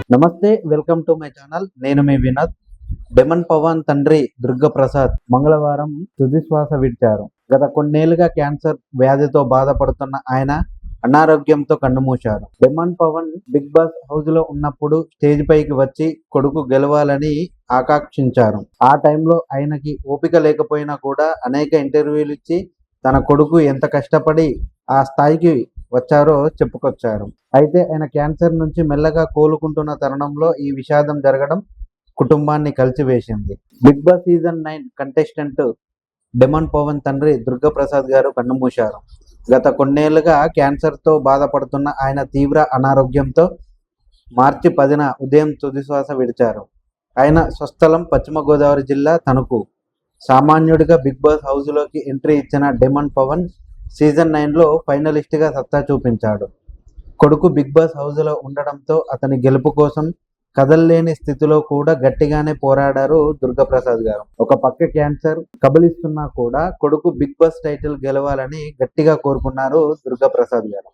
నమస్తే, welcome to my channel. నేను మీ Vinod. Demon Pavan తండ్రి దుర్గప్రసాద్ మంగళవారం తుది శ్వాస విడిచారు. గత కొన్నేళ్లుగా క్యాన్సర్ వ్యాధితో బాధపడుతున్న ఆయన అనారోగ్యంతో కన్నుమూశారు. Demon Pavan Bigg Boss house లో ఉన్నప్పుడు స్టేజ్ పైకి వచ్చి కొడుకు గెలవాలని ఆకాంక్షించారు. ఆ టైంలో ఆయనకి ఓపిక లేకపోయినా కూడా అనేక ఇంటర్వ్యూలు ఇచ్చి తన కొడుకు ఎంత కష్టపడి ఆ స్థాయికి వచ్చారో చెప్పుకొచ్చారు. అయితే ఆయన క్యాన్సర్ నుంచి మెల్లగా కోలుకుంటున్న తరుణంలో ఈ విషాదం జరగడం కుటుంబాన్ని కలిసివేసింది. Big Boss season 9 contestant Demon Pavan తండ్రి దుర్గప్రసాద్ గారు కన్నుమూశారు. గత కొన్నేళ్లుగా క్యాన్సర్తో బాధపడుతున్న ఆయన తీవ్ర అనారోగ్యంతో మార్చి 10న ఉదయం తుదిశ్వాస విడిచారు. ఆయన స్వస్థలం పశ్చిమ గోదావరి జిల్లా తణుకు. సామాన్యుడిగా బిగ్ బాస్ హౌస్లోకి ఎంట్రీ ఇచ్చిన డెమన్ పవన్ సీజన్ 9లో ఫైనలిస్ట్గా సత్తా చూపించాడు. కొడుకు బిగ్ బాస్ హౌస్లో ఉండడంతో అతని గెలుపు కోసం కదల్లేని స్థితిలో కూడా గట్టిగానే పోరాడారు దుర్గప్రసాద్ గారు. ఒక పక్క క్యాన్సర్ కబలిస్తున్నా కూడా కొడుకు బిగ్ బాస్ టైటిల్ గెలవాలని గట్టిగా కోరుకున్నారు దుర్గప్రసాద్ గారు.